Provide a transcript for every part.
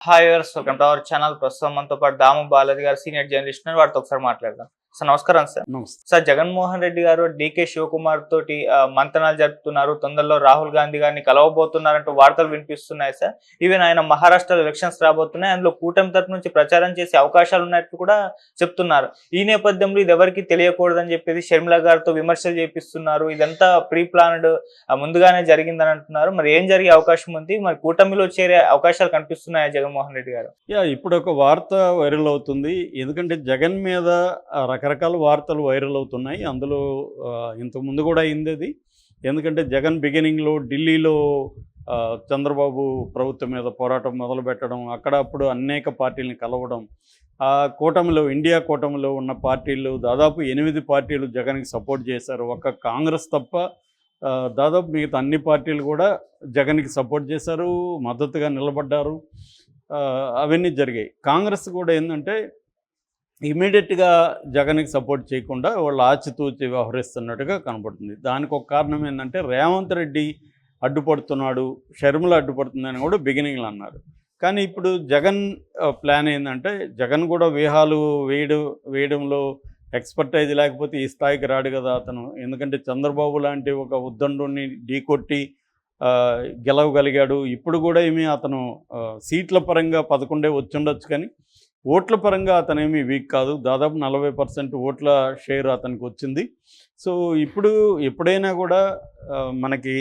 Hi viewers, welcome to our channel. ప్రస్తుతం మనతో పాటు దాము బాలాజీ గారు సీనియర్ జర్నలిస్ట్ ఉన్నారు. వారితో ఒకసారి మాట్లాడదాం. సార్ నమస్కారం సార్. నమస్తే. సార్, జగన్మోహన్ రెడ్డి గారు డీకే శివకుమార్ తోటి మంతనాలు జరుపుతున్నారు. తొందరలో రాహుల్ గాంధీ గారిని కలవబోతున్నారంటూ వార్తలు వినిపిస్తున్నాయి సార్. ఈవెన్ ఆయన మహారాష్ట్రలో ఎలక్షన్స్ రాబోతున్నాయి, అందులో కూటమి తరపు నుంచి ప్రచారం చేసే అవకాశాలు ఉన్నట్టు కూడా చెప్తున్నారు. ఈ నేపథ్యంలో ఇది ఎవరికి తెలియకూడదని చెప్పేసి షర్మిల గారితో విమర్శలు చేపిస్తున్నారు. ఇదంతా ప్రీ ప్లాన్డ్, ముందుగానే జరిగిందని అంటున్నారు. మరి ఏం జరిగే అవకాశం ఉంది? మరి కూటమిలో చేరే అవకాశాలు కనిపిస్తున్నాయా జగన్మోహన్ రెడ్డి గారు? ఇప్పుడు ఒక వార్త వైరల్ అవుతుంది. ఎందుకంటే జగన్ మీద రకరకాల వార్తలు వైరల్ అవుతున్నాయి. అందులో ఇంతకుముందు కూడా అయింది అది. ఎందుకంటే జగన్ బిగినింగ్లో ఢిల్లీలో చంద్రబాబు ప్రభుత్వం మీద పోరాటం మొదలుపెట్టడం, అక్కడ అప్పుడు అనేక పార్టీలను కలవడం, ఆ కూటమిలో ఇండియా కూటమిలో ఉన్న పార్టీలు దాదాపు 8 పార్టీలు జగన్కి సపోర్ట్ చేశారు. ఒక్క కాంగ్రెస్ తప్ప దాదాపు మిగతా అన్ని పార్టీలు కూడా జగన్కి సపోర్ట్ చేశారు, మద్దతుగా నిలబడ్డారు. అవన్నీ జరిగాయి. కాంగ్రెస్ కూడా ఏంటంటే ఇమీడియట్గా జగన్కి సపోర్ట్ చేయకుండా వాళ్ళు ఆచితూచి వ్యవహరిస్తున్నట్టుగా కనపడుతుంది. దానికి ఒక కారణం ఏంటంటే రేవంత్ రెడ్డి అడ్డుపడుతున్నాడు, షర్మిల అడ్డుపడుతుందని కూడా బిగినింగ్లో అన్నారు. కానీ ఇప్పుడు జగన్ ప్లాన్ ఏంటంటే జగన్ కూడా వ్యూహాలు వేయడంలో ఎక్స్పర్టైజ్ లేకపోతే ఈ స్థాయికి రాడు కదా అతను. ఎందుకంటే చంద్రబాబు లాంటి ఒక ఉద్దండుని ఢీకొట్టి గెలవగలిగాడు. ఇప్పుడు కూడా ఏమీ అతను సీట్ల పరంగా 11 వచ్చుండొచ్చు, కానీ ఓట్ల పరంగా అతనేమీ వీక్ కాదు. దాదాపు 40% ఓట్ల షేర్ అతనికి వచ్చింది. సో ఇప్పుడు ఎప్పుడైనా కూడా మనకి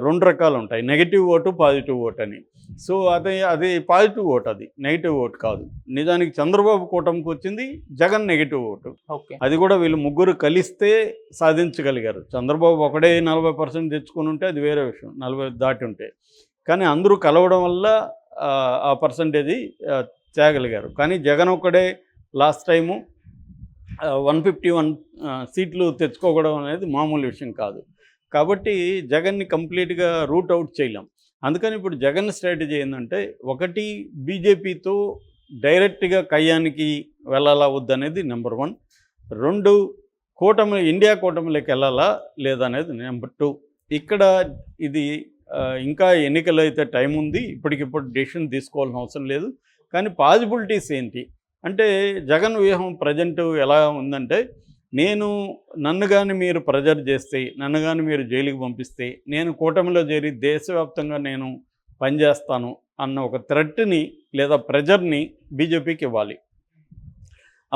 2 రకాలు ఉంటాయి, నెగిటివ్ ఓటు, పాజిటివ్ ఓట్ అని. సో అది పాజిటివ్ ఓట్, అది నెగిటివ్ ఓట్ కాదు. నిజానికి చంద్రబాబు కూటమికి వచ్చింది, జగన్ నెగిటివ్ ఓటు. ఓకే, అది అది కూడా వీళ్ళు ముగ్గురు కలిస్తే సాధించగలిగారు. చంద్రబాబు ఒకడే 40% తెచ్చుకొని ఉంటే అది వేరే విషయం, 40 దాటి ఉంటే. కానీ అందరూ కలవడం వల్ల ఆ పర్సంటేజీ చేయగలిగారు. కానీ జగన్ ఒక్కడే లాస్ట్ టైము 151 సీట్లు తెచ్చుకోవడం అనేది మామూలు విషయం కాదు. కాబట్టి జగన్ని కంప్లీట్గా రూట్ అవుట్ చేయలేం. అందుకని ఇప్పుడు జగన్ స్ట్రాటజీ ఏంటంటే, ఒకటి బీజేపీతో డైరెక్ట్గా కయ్యానికి వెళ్ళాలా వద్దనేది నెంబర్ 1. 2 కూటమి, ఇండియా కూటమిలోకి వెళ్ళాలా లేదనేది నెంబర్ 2. ఇక్కడ ఇది ఇంకా ఎన్నికలు అయితే టైం ఉంది, ఇప్పటికిప్పుడు డెసిషన్ తీసుకోవాల్సిన అవసరం లేదు. కానీ పాజిబిలిటీస్ ఏంటి అంటే, జగన్ వ్యూహం ప్రజెంట్ ఎలా ఉందంటే, నన్ను కానీ మీరు ప్రెజర్ చేస్తే, నన్ను కానీ మీరు జైలుకి పంపిస్తే, నేను కూటమిలో చేరి దేశవ్యాప్తంగా నేను పనిచేస్తాను అన్న ఒక థ్రెట్ని లేదా ప్రెజర్ని బీజేపీకి ఇవ్వాలి.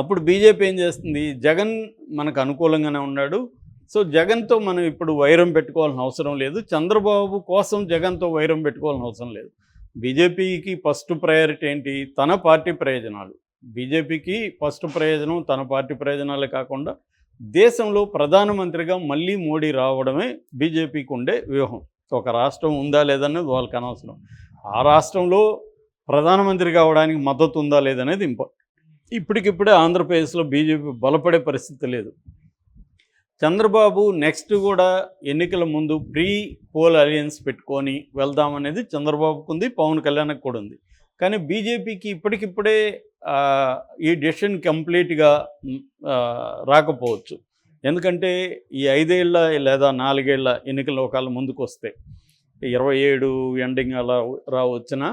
అప్పుడు బీజేపీ ఏం చేస్తుంది, జగన్ మనకు అనుకూలంగానే ఉన్నాడు, సో జగన్తో మనం ఇప్పుడు వైరం పెట్టుకోవాల్సిన అవసరం లేదు, చంద్రబాబు కోసం జగన్తో వైరం పెట్టుకోవాల్సిన అవసరం లేదు. బీజేపీకి ఫస్ట్ ప్రయారిటీ ఏంటి, తన పార్టీ ప్రయోజనాలు. బీజేపీకి ఫస్ట్ ప్రయోజనం తన పార్టీ ప్రయోజనాలే కాకుండా దేశంలో ప్రధానమంత్రిగా మళ్ళీ మోడీ రావడమే బీజేపీకి ఉండే వ్యూహం. ఒక రాష్ట్రం ఉందా లేదనేది వాళ్ళకి అనవసరం, ఆ రాష్ట్రంలో ప్రధానమంత్రి కావడానికి మద్దతు ఉందా లేదనేది ఇంపార్టెంట్. ఇప్పటికిప్పుడే ఆంధ్రప్రదేశ్లో బీజేపీ బలపడే పరిస్థితి లేదు. చంద్రబాబు నెక్స్ట్ కూడా ఎన్నికల ముందు ప్రీ పోల్ అలయన్స్ పెట్టుకొని వెళ్దామనేది చంద్రబాబుకు ఉంది, పవన్ కళ్యాణ్కి కూడా ఉంది. కానీ బీజేపీకి ఇప్పటికిప్పుడే ఈ డెసిషన్ కంప్లీట్గా రాకపోవచ్చు. ఎందుకంటే ఈ 5 ఏళ్ళ లేదా 4 ఏళ్ళ ఎన్నికలు ఒకవేళ ముందుకు వస్తే 27 ఎండింగ్ అలా వచ్చినా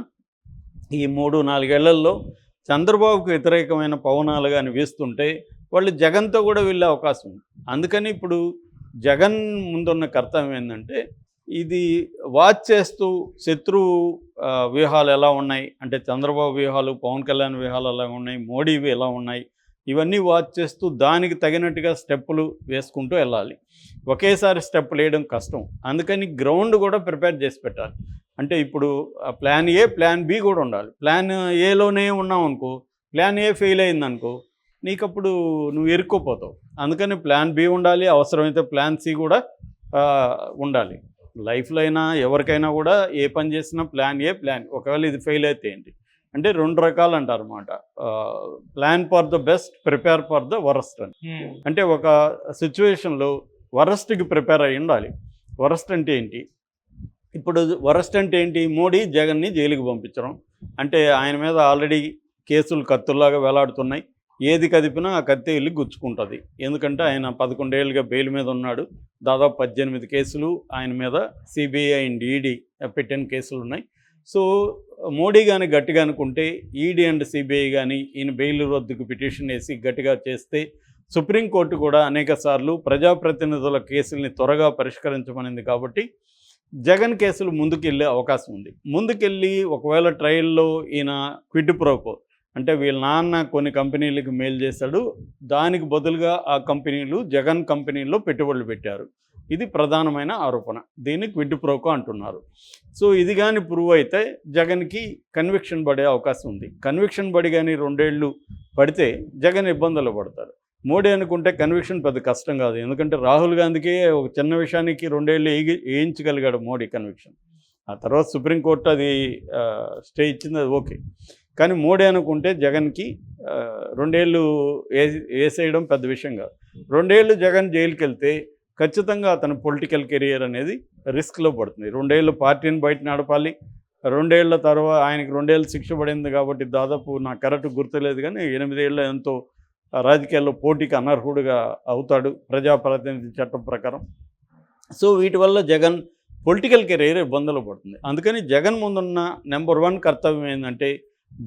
ఈ 3-4 ఏళ్లలో చంద్రబాబుకు వ్యతిరేకమైన పవనాలు కానీ వీస్తుంటే వాళ్ళు జగన్తో కూడా వెళ్ళే అవకాశం ఉంది. అందుకని ఇప్పుడు జగన్ ముందున్న కర్తవ్యం ఏంటంటే, ఇది వాచ్ చేస్తూ శత్రువు వ్యూహాలు ఎలా ఉన్నాయి అంటే, చంద్రబాబు వ్యూహాలు, పవన్ కళ్యాణ్ వ్యూహాలు ఎలా ఉన్నాయి, మోడీవి ఎలా ఉన్నాయి, ఇవన్నీ వాచ్ చేస్తూ దానికి తగినట్టుగా స్టెప్పులు వేసుకుంటూ వెళ్ళాలి. ఒకేసారి స్టెప్పులు వేయడం కష్టం. అందుకని గ్రౌండ్ కూడా ప్రిపేర్ చేసి పెట్టాలి. అంటే ఇప్పుడు ప్లాన్ ఏ, ప్లాన్ బి కూడా ఉండాలి. ప్లాన్ ఏలోనే ఉన్నావు అనుకో, ప్లాన్ ఏ ఫెయిల్ అయిందనుకో, నీకప్పుడు నువ్వు ఇరుక్కుపోతావు. అందుకని ప్లాన్ బి ఉండాలి, అవసరమైతే ప్లాన్ సి కూడా ఉండాలి. లైఫ్లో అయినా ఎవరికైనా కూడా ఏ పని చేసినా ప్లాన్ ఏ, ప్లాన్, ఒకవేళ ఇది ఫెయిల్ అయితే ఏంటి అంటే 2 రకాలు అంటారు అన్నమాట. Plan for the best, prepare for the worst అని. అంటే ఒక సిచ్యువేషన్లో వరస్ట్కి ప్రిపేర్ అయ్యి ఉండాలి. వరస్ట్ అంటే ఏంటి, ఇప్పుడు వరస్ట్ అంటే ఏంటి, మోడీ జగన్ని జైలుకి పంపించడం. అంటే ఆయన మీద ఆల్రెడీ కేసులు కత్తుల్లాగా వేలాడుతున్నాయి, ఏది కదిపినా ఆ కత్తి వెళ్ళి గుచ్చుకుంటుంది. ఎందుకంటే ఆయన 11 ఏళ్ళుగా బెయిల్ మీద ఉన్నాడు. దాదాపు 18 కేసులు ఆయన మీద సిబిఐ అండ్ ఈడీ పెట్టిన కేసులు ఉన్నాయి. సో మోడీ కానీ గట్టిగా అనుకుంటే ఈడీ అండ్ సిబిఐ కానీ ఈయన బెయిల్ రద్దుకు పిటిషన్ వేసి గట్టిగా చేస్తే సుప్రీంకోర్టు కూడా అనేక సార్లు ప్రజాప్రతినిధుల కేసుల్ని త్వరగా పరిష్కరించమనింది. కాబట్టి జగన్ కేసులు ముందుకెళ్ళే అవకాశం ఉంది. ముందుకెళ్ళి ఒకవేళ ట్రయల్లో ఈయన క్విడ్ ప్రోకో అంటే వీళ్ళ నాన్న కొన్ని కంపెనీలకు మెయిల్ చేశాడు, దానికి బదులుగా ఆ కంపెనీలు జగన్ కంపెనీల్లో పెట్టుబడులు పెట్టారు. ఇది ప్రధానమైన ఆరోపణ. దీన్ని క్విడ్ ప్రోకో అంటున్నారు. సో ఇది కానీ ప్రూవ్ అయితే జగన్కి కన్విక్షన్ పడే అవకాశం ఉంది. కన్విక్షన్ పడి కానీ 2 ఏళ్ళు పడితే జగన్ ఇబ్బందులు పడతారు. మోడీ అనుకుంటే కన్విక్షన్ పెద్ద కష్టం కాదు. ఎందుకంటే రాహుల్ గాంధీకి ఒక చిన్న విషయానికి 2 ఏళ్ళు వేయించగలిగాడు మోడీ కన్విక్షన్. ఆ తర్వాత సుప్రీంకోర్టు అది స్టే ఇచ్చింది, అది ఓకే. కానీ మోడీ అనుకుంటే జగన్కి 2 ఏళ్ళు వేసేయడం పెద్ద విషయం కాదు. 2 ఏళ్ళు జగన్ జైలుకి వెళ్తే ఖచ్చితంగా అతని పొలిటికల్ కెరియర్ అనేది రిస్క్లో పడుతుంది. 2 ఏళ్ళు పార్టీని బయట నడపాలి. 2 ఏళ్ల తర్వాత ఆయనకి 2 ఏళ్ళు శిక్ష పడింది కాబట్టి దాదాపు నాకు కరెక్ట్ గుర్తులేదు కానీ 8 ఏళ్ళ ఎంతో రాజకీయాల్లో పోటీకి అనర్హుడుగా అవుతాడు ప్రజాప్రతినిధి చట్టం ప్రకారం. సో వీటి వల్ల జగన్ పొలిటికల్ కెరీర్ ఇబ్బందులు పడుతుంది. అందుకని జగన్ ముందున్న నెంబర్ 1 కర్తవ్యం ఏంటంటే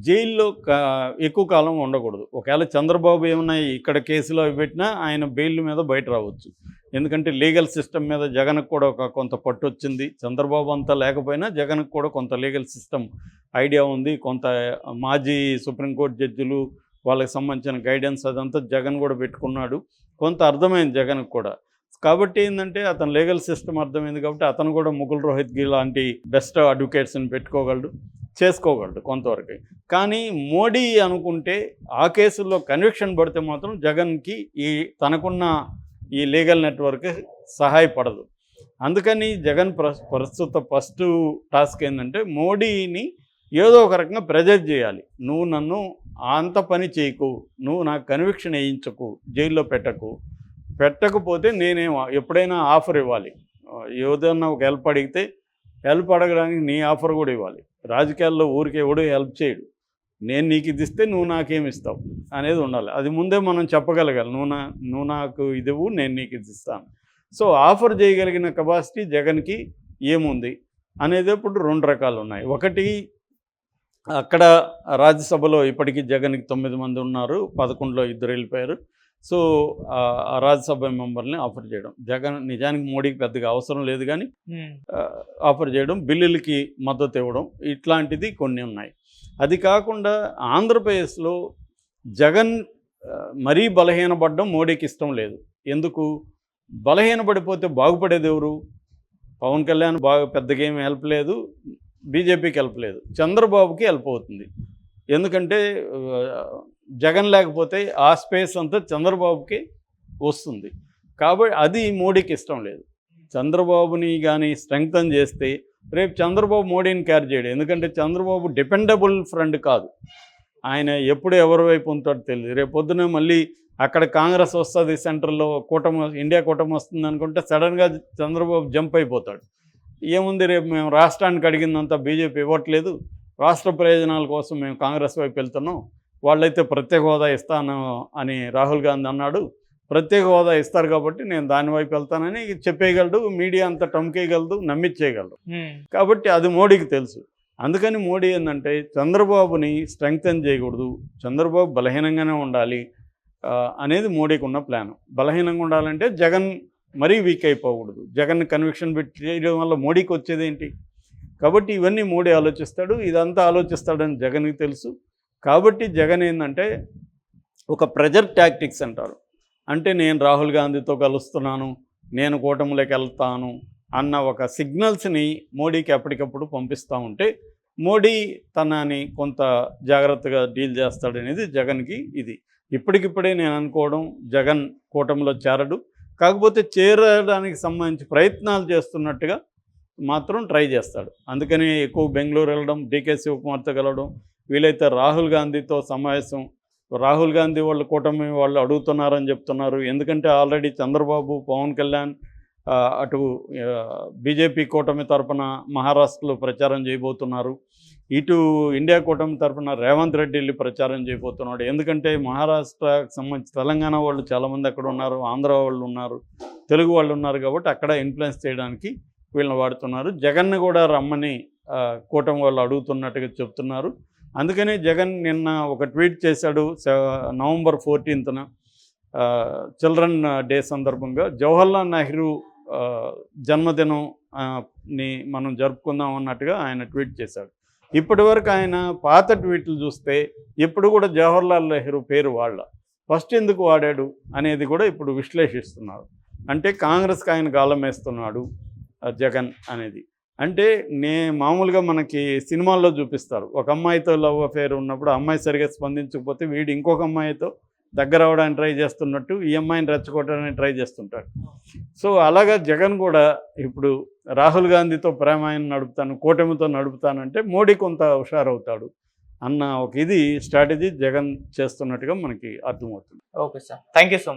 జైల్లో ఎక్కువ కాలం ఉండకూడదు. ఒకవేళ చంద్రబాబు ఏమన్నా ఇక్కడ కేసులో పెట్టినా ఆయన బెయిల్ మీద బయట రావచ్చు. ఎందుకంటే లీగల్ సిస్టమ్ మీద జగన్కు కూడా కొంత పట్టు వచ్చింది. చంద్రబాబు అంతా లేకపోయినా జగన్కు కూడా కొంత లీగల్ సిస్టమ్ ఐడియా ఉంది. కొంత మాజీ సుప్రీంకోర్టు జడ్జిలు వాళ్ళకి సంబంధించిన గైడెన్స్ అదంతా జగన్ కూడా పెట్టుకున్నాడు. కొంత అర్థమైంది జగన్కు కూడా. కాబట్టి ఏంటంటే అతను లీగల్ సిస్టమ్ అర్థమైంది కాబట్టి అతను కూడా ముకుల్ రోహిత్గి లాంటి బెస్ట్ అడ్వకేట్స్ని పెట్టుకోగలడు, చేసుకోగలడు కొంతవరకు. కానీ మోడీ అనుకుంటే ఆ కేసుల్లో కన్విక్షన్ పడితే మాత్రం జగన్కి తనకున్న ఈ లీగల్ నెట్వర్క్ సహాయపడదు. అందుకని జగన్ ప్రస్తుత ఫస్ట్ టాస్క్ ఏంటంటే మోడీని ఏదో ఒక రకంగా ప్రెజర్ చేయాలి. నువ్వు నన్ను అంత పని చేయకు, నువ్వు నాకు కన్విక్షన్ వేయించకు, జైల్లో పెట్టకపోతే నేనేమో ఎప్పుడైనా ఆఫర్ ఇవ్వాలి. ఏదన్నా ఒక హెల్ప్ అడిగితే హెల్ప్ అడగడానికి నీ ఆఫర్ కూడా ఇవ్వాలి. రాజకీయాల్లో ఊరికే ఎవడు హెల్ప్ చేయడు. నేను నీకు ఇది ఇస్తే నువ్వు నాకేమి ఇస్తావు అనేది ఉండాలి. అది ముందే మనం చెప్పగలగాలి. నువ్వు నాకు ఇది ఇవ్వు, నేను నీకు ఇది ఇస్తాను. సో ఆఫర్ చేయగలిగిన కెపాసిటీ జగన్కి ఏముంది అనేది ఇప్పుడు 2 రకాలు ఉన్నాయి. ఒకటి, అక్కడ రాజ్యసభలో ఇప్పటికీ జగన్కి 9 మంది ఉన్నారు, 11లో 2 వెళ్ళిపోయారు. సో ఆ రాజ్యసభ మెంబర్ని ఆఫర్ చేయడం, జగన్ నిజానికి మోడీకి పెద్దగా అవసరం లేదు కానీ ఆఫర్ చేయడం, బిల్లులకి మద్దతు ఇవ్వడం, ఇట్లాంటిది కొన్ని ఉన్నాయి. అది కాకుండా ఆంధ్రప్రదేశ్లో జగన్ మరీ బలహీనపడడం మోడీకి ఇష్టం లేదు. ఎందుకు? బలహీనపడిపోతే బాగుపడేది ఎవరు? పవన్ కళ్యాణ్ పెద్దగా ఏమి హెల్ప్ లేదు, బీజేపీకి హెల్ప్ లేదు, చంద్రబాబుకి హెల్ప్ అవుతుంది. ఎందుకంటే జగన్ లేకపోతే ఆ స్పేస్ అంతా చంద్రబాబుకి వస్తుంది. కాబట్టి అది మోడీకి ఇష్టం లేదు. చంద్రబాబుని కానీ స్ట్రెంగ్తన్ చేస్తే రేపు చంద్రబాబు మోడీని క్యారీ చేయడు. ఎందుకంటే చంద్రబాబు డిపెండబుల్ ఫ్రెండ్ కాదు. ఆయన ఎప్పుడు ఎవరి వైపు ఉంటాడో తెలియదు. రేపు పొద్దున మళ్ళీ అక్కడ కాంగ్రెస్ వస్తుంది, సెంట్రల్లో ఇండియా కూటమి వస్తుంది అనుకుంటే సడన్గా చంద్రబాబు జంప్ అయిపోతాడు. ఏముంది, రేపు మేము రాష్ట్రానికి అడిగిందంతా బీజేపీ ఇవ్వట్లేదు, రాష్ట్ర ప్రయోజనాల కోసం మేము కాంగ్రెస్ వైపు వెళ్తున్నాం, వాళ్ళైతే ప్రత్యేక హోదా ఇస్తాను అని రాహుల్ గాంధీ అన్నాడు, ప్రత్యేక హోదా ఇస్తారు కాబట్టి నేను దాని వైపు వెళ్తానని చెప్పేయగలడు. మీడియా అంతా టమ్కేయగలదు, నమ్మించేయగలడు. కాబట్టి అది మోడీకి తెలుసు. అందుకని మోడీ ఏంటంటే చంద్రబాబుని స్ట్రెంగ్తన్ చేయకూడదు, చంద్రబాబు బలహీనంగానే ఉండాలి అనేది మోడీకి ఉన్న ప్లాన్. బలహీనంగా ఉండాలంటే జగన్ మరీ వీక్ అయిపోకూడదు. జగన్ కన్విక్షన్ పెట్టి చేయడం వల్ల మోడీకి వచ్చేది ఏంటి? కాబట్టి ఇవన్నీ మోడీ ఆలోచిస్తాడు, ఇదంతా ఆలోచిస్తాడని జగన్కి తెలుసు. కాబట్టి జగన్ ఏంటంటే ఒక ప్రెజర్ టాక్టిక్స్ అంటారు. అంటే నేను రాహుల్ గాంధీతో కలుస్తున్నాను, నేను కూటమిలోకి వెళ్తాను అన్న ఒక సిగ్నల్స్ని మోడీకి ఎప్పటికప్పుడు పంపిస్తూ ఉంటే మోడీ తనని కొంత జాగ్రత్తగా డీల్ చేస్తాడనేది జగన్కి ఇది. ఇప్పటికిప్పుడే నేను అనుకోవడం జగన్ కూటమిలో చేరడు, కాకపోతే చేరడానికి సంబంధించి ప్రయత్నాలు చేస్తున్నట్టుగా మాత్రం ట్రై చేస్తాడు. అందుకని ఎక్కువ బెంగళూరు వెళ్ళడం, డీకే శివకుమార్తో కలవడం, వీలైతే రాహుల్ గాంధీతో సమావేశం. రాహుల్ గాంధీ వాళ్ళు కూటమి వాళ్ళు అడుగుతున్నారని చెప్తున్నారు. ఎందుకంటే ఆల్రెడీ చంద్రబాబు, పవన్ కళ్యాణ్ అటు బీజేపీ కూటమి తరఫున మహారాష్ట్రలో ప్రచారం చేయబోతున్నారు, ఇటు ఇండియా కూటమి తరఫున రేవంత్ రెడ్డి వెళ్ళి ప్రచారం చేయబోతున్నాడు. ఎందుకంటే మహారాష్ట్రకు సంబంధించి తెలంగాణ వాళ్ళు చాలామంది అక్కడ ఉన్నారు, ఆంధ్ర వాళ్ళు ఉన్నారు, తెలుగు వాళ్ళు ఉన్నారు. కాబట్టి అక్కడ ఇన్ఫ్లుయెన్స్ చేయడానికి వీళ్ళని వాడుతున్నారు. జగన్ను కూడా రమ్మని కూటమి వాళ్ళు అడుగుతున్నట్టుగా చెప్తున్నారు. అందుకనే జగన్ నిన్న ఒక ట్వీట్ చేశాడు నవంబర్ 14న చిల్డ్రన్ డే సందర్భంగా జవహర్లాల్ నెహ్రూ జన్మదినం ని మనం జరుపుకుందాం అన్నట్టుగా ఆయన ట్వీట్ చేశాడు. ఇప్పటి వరకు ఆయన పాత ట్వీట్లు చూస్తే ఎప్పుడు కూడా జవహర్లాల్ నెహ్రూ పేరు వాడల. ఫస్ట్ ఎందుకు వాడాడు అనేది కూడా ఇప్పుడు విశ్లేషిస్తున్నారు. అంటే కాంగ్రెస్కి ఆయన గాలం వేస్తున్నాడు జగన్ అనేది. అంటే మామూలుగా మనకి సినిమాల్లో చూపిస్తారు, ఒక అమ్మాయితో లవ్ అఫేర్ ఉన్నప్పుడు అమ్మాయి సరిగా స్పందించకపోతే వీడు ఇంకొక అమ్మాయితో దగ్గర అవ్వడానికి ట్రై చేస్తున్నట్టు ఈ అమ్మాయిని రెచ్చగొట్టడానికి ట్రై చేస్తుంటాడు. సో అలాగా జగన్ కూడా ఇప్పుడు రాహుల్ గాంధీతో ప్రేమాయణ నడుపుతాను, కూటమితో నడుపుతానంటే మోడీ కొంత హుషారవుతాడు అన్న ఒక స్ట్రాటజీ జగన్ చేస్తున్నట్టుగా మనకి అర్థమవుతుంది. Okay sir, thank you so much.